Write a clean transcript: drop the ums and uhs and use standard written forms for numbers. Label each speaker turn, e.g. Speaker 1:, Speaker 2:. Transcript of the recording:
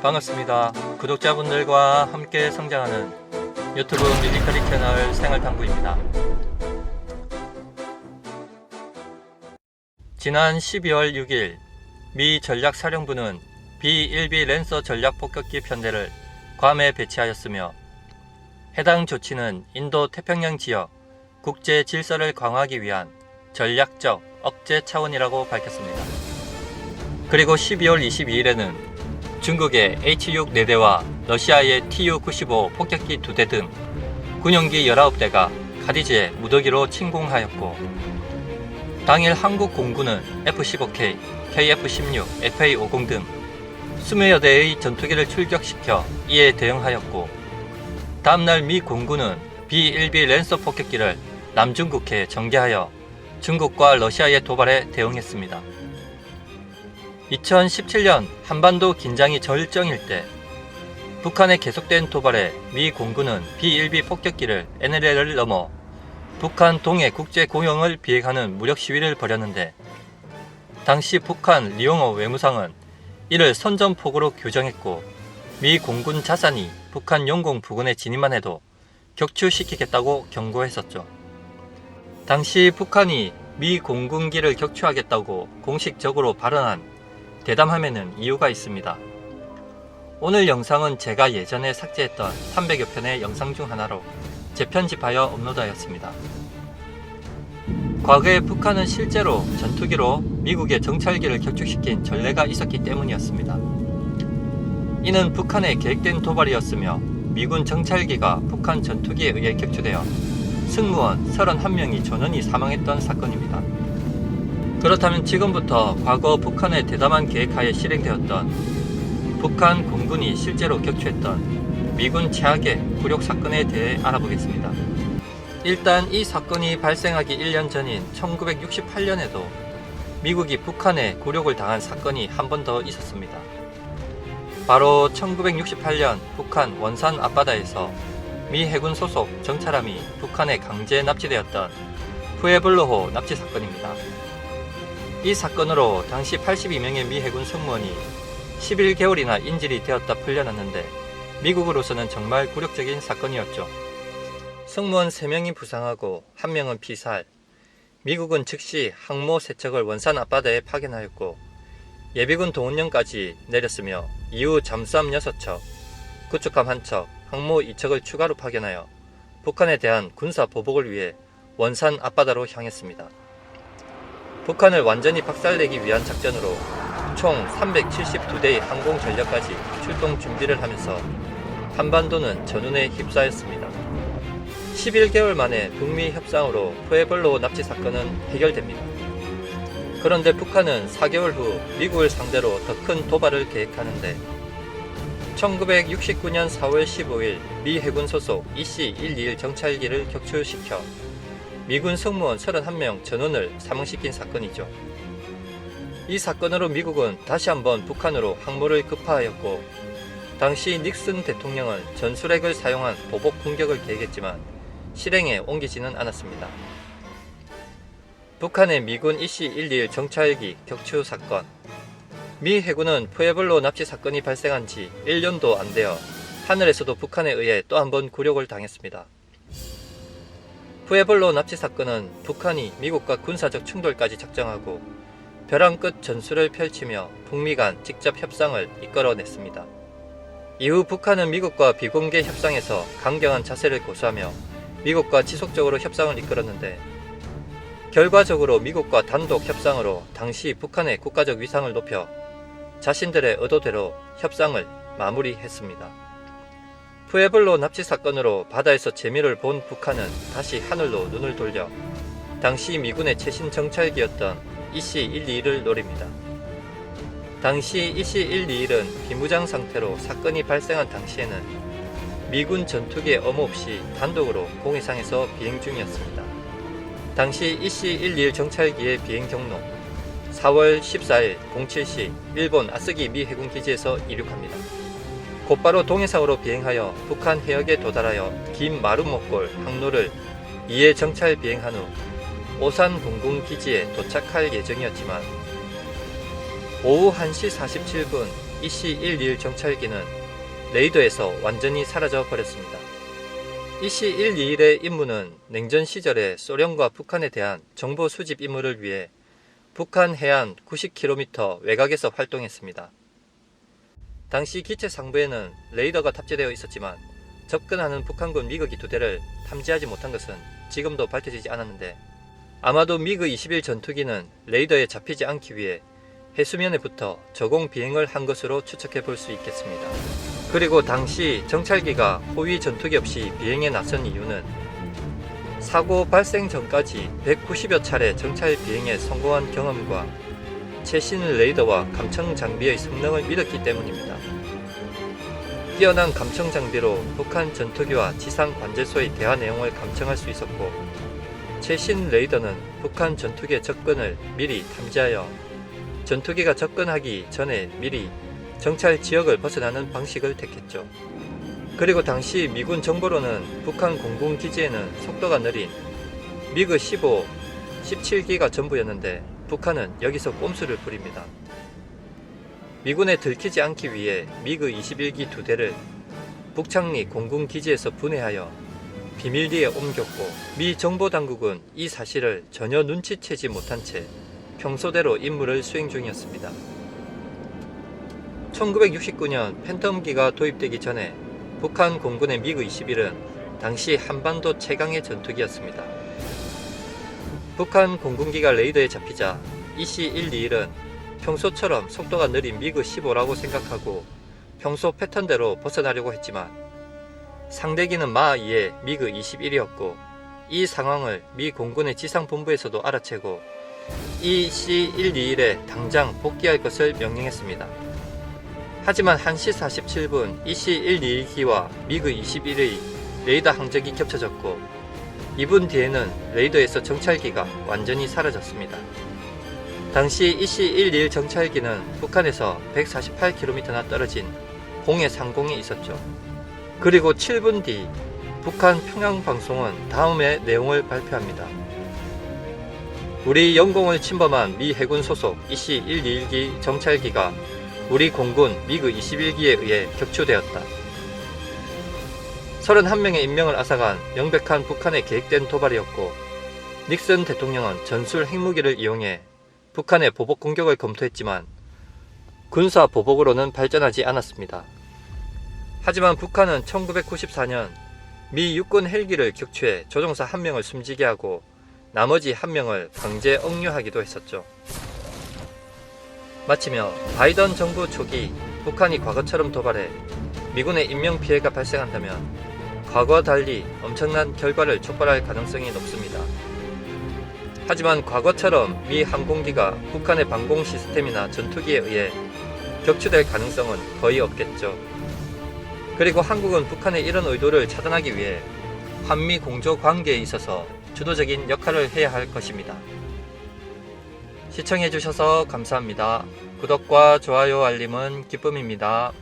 Speaker 1: 반갑습니다. 구독자분들과 함께 성장하는 유튜브 밀리터리 채널 생활탐구입니다. 지난 12월 6일 미 전략사령부는 B-1B 랜서 전략폭격기 편대를 괌에 배치하였으며 해당 조치는 인도 태평양 지역 국제 질서를 강화하기 위한 전략적 억제 차원이라고 밝혔습니다. 그리고 12월 22일에는 중국의 H-6 4대와 러시아의 Tu-95 폭격기 2대 등 군용기 19대가 카디지에 무더기로 침공하였고, 당일 한국 공군은 F-15K, KF-16, FA-50 등 20여 대의 전투기를 출격시켜 이에 대응하였고, 다음날 미 공군은 B-1B 랜서 폭격기를 남중국해에 전개하여 중국과 러시아의 도발에 대응했습니다. 2017년 한반도 긴장이 절정일 때 북한의 계속된 도발에 미 공군은 B-1B 폭격기를 NLL을 넘어 북한 동해 국제 공영을 비행하는 무력 시위를 벌였는데, 당시 북한 리용호 외무상은 이를 선전포고로 규정했고, 미 공군 자산이 북한 영공 부근에 진입만 해도 격추시키겠다고 경고했었죠. 당시 북한이 미 공군기를 격추하겠다고 공식적으로 발언한 대담함에는 이유가 있습니다. 오늘 영상은 제가 예전에 삭제했던 300여 편의 영상 중 하나로 재편집하여 업로드하였습니다. 과거에 북한은 실제로 전투기로 미국의 정찰기를 격추시킨 전례가 있었기 때문이었습니다. 이는 북한의 계획된 도발이었으며 미군 정찰기가 북한 전투기에 의해 격추되어 승무원 31명이 전원이 사망했던 사건입니다. 그렇다면 지금부터 과거 북한의 대담한 계획하에 실행되었던 북한 공군이 실제로 격추했던 미군 최악의 굴욕 사건에 대해 알아보겠습니다. 일단 이 사건이 발생하기 1년 전인 1968년에도 미국이 북한에 굴욕을 당한 사건이 한 번 더 있었습니다. 바로 1968년 북한 원산 앞바다에서 미 해군 소속 정찰함이 북한에 강제 납치되었던 푸에블로호 납치 사건입니다. 이 사건으로 당시 82명의 미 해군 승무원이 11개월이나 인질이 되었다 풀려났는데, 미국으로서는 정말 굴욕적인 사건이었죠. 승무원 3명이 부상하고 1명은 피살. 미국은 즉시 항모 세척을 원산 앞바다에 파견하였고 예비군 동원령까지 내렸으며, 이후 잠수함 6척, 구축함 1척, 항모 2척을 추가로 파견하여 북한에 대한 군사 보복을 위해 원산 앞바다로 향했습니다. 북한을 완전히 박살내기 위한 작전으로 총 372대의 항공 전력까지 출동 준비를 하면서 한반도는 전운에 휩싸였습니다. 11개월 만에 북미 협상으로 푸에블로 납치 사건은 해결됩니다. 그런데 북한은 4개월 후 미국을 상대로 더 큰 도발을 계획하는데, 1969년 4월 15일 미 해군 소속 EC-121 정찰기를 격추시켜 미군 승무원 31명 전원을 사망시킨 사건이죠. 이 사건으로 미국은 다시 한번 북한으로 항모를 급파하였고, 당시 닉슨 대통령은 전술핵을 사용한 보복 공격을 계획했지만 실행에 옮기지는 않았습니다. 북한의 미군 EC-121 정찰기 격추 사건. 미 해군은 푸에블로 납치 사건이 발생한 지 1년도 안 되어 하늘에서도 북한에 의해 또 한 번 굴욕을 당했습니다. 푸에블로 납치 사건은 북한이 미국과 군사적 충돌까지 작정하고 벼랑 끝 전술을 펼치며 북미 간 직접 협상을 이끌어냈습니다. 이후 북한은 미국과 비공개 협상에서 강경한 자세를 고수하며 미국과 지속적으로 협상을 이끌었는데, 결과적으로 미국과 단독 협상으로 당시 북한의 국가적 위상을 높여 자신들의 의도대로 협상을 마무리했습니다. 푸에블로 납치 사건으로 바다에서 재미를 본 북한은 다시 하늘로 눈을 돌려 당시 미군의 최신 정찰기였던 EC-121을 노립니다. 당시 EC-121은 비무장 상태로 사건이 발생한 당시에는 미군 전투기의 엄호 없이 단독으로 공해상에서 비행 중이었습니다. 당시 EC-121 정찰기의 비행 경로 4월 14일 07시 일본 아스기 미 해군 기지에서 이륙합니다. 곧바로 동해상으로 비행하여 북한 해역에 도달하여 긴 마루목골 항로를 2회 정찰 비행한 후 오산 공군기지에 도착할 예정이었지만 오후 1시 47분 EC-121 정찰기는 레이더에서 완전히 사라져 버렸습니다. EC-121의 임무는 냉전 시절에 소련과 북한에 대한 정보 수집 임무를 위해 북한 해안 90km 외곽에서 활동했습니다. 당시 기체 상부에는 레이더가 탑재되어 있었지만 접근하는 북한군 미그기 2대를 탐지하지 못한 것은 지금도 밝혀지지 않았는데, 아마도 미그 21 전투기는 레이더에 잡히지 않기 위해 해수면에 붙어 저공 비행을 한 것으로 추측해 볼 수 있겠습니다. 그리고 당시 정찰기가 호위 전투기 없이 비행에 나선 이유는 사고 발생 전까지 190여 차례 정찰 비행에 성공한 경험과 최신 레이더와 감청 장비의 성능을 믿었기 때문입니다. 뛰어난 감청 장비로 북한 전투기와 지상 관제소의 대화 내용을 감청할 수 있었고, 최신 레이더는 북한 전투기의 접근을 미리 탐지하여 전투기가 접근하기 전에 미리 정찰 지역을 벗어나는 방식을 택했죠. 그리고 당시 미군 정보로는 북한 공군 기지에는 속도가 느린 미그 15, 17기가 전부였는데 북한은 여기서 꼼수를 부립니다. 미군에 들키지 않기 위해 미그 21기 2대를 북창리 공군 기지에서 분해하여 비밀리에 옮겼고, 미 정보당국은 이 사실을 전혀 눈치채지 못한 채 평소대로 임무를 수행 중이었습니다. 1969년 팬텀기가 도입되기 전에 북한 공군의 미그 21은 당시 한반도 최강의 전투기였습니다. 북한 공군기가 레이더에 잡히자 EC-121은 평소처럼 속도가 느린 미그 15라고 생각하고 평소 패턴대로 벗어나려고 했지만 상대기는 마 2의 미그 21이었고, 이 상황을 미 공군의 지상본부에서도 알아채고 EC-121에 당장 복귀할 것을 명령했습니다. 하지만 1시 47분 EC-121기와 미그 21의 레이더 항적이 겹쳐졌고 2분 뒤에는 레이더에서 정찰기가 완전히 사라졌습니다. 당시 EC-121 정찰기는 북한에서 148km나 떨어진 공해 상공에 있었죠. 그리고 7분 뒤 북한 평양방송은 다음의 내용을 발표합니다. 우리 영공을 침범한 미 해군 소속 EC-121기 정찰기가 우리 공군 미그 21기에 의해 격추되었다. 31명의 인명을 앗아간 명백한 북한의 계획된 도발이었고, 닉슨 대통령은 전술 핵무기를 이용해 북한의 보복 공격을 검토했지만 군사 보복으로는 발전하지 않았습니다. 하지만 북한은 1994년 미 육군 헬기를 격추해 조종사 1명을 숨지게 하고 나머지 1명을 강제 억류하기도 했었죠. 마치며 바이든 정부 초기 북한이 과거처럼 도발해 미군의 인명피해가 발생한다면 과거와 달리 엄청난 결과를 촉발할 가능성이 높습니다. 하지만 과거처럼 미 항공기가 북한의 방공 시스템이나 전투기에 의해 격추될 가능성은 거의 없겠죠. 그리고 한국은 북한의 이런 의도를 차단하기 위해 한미 공조 관계에 있어서 주도적인 역할을 해야 할 것입니다. 시청해주셔서 감사합니다. 구독과 좋아요 알림은 기쁨입니다.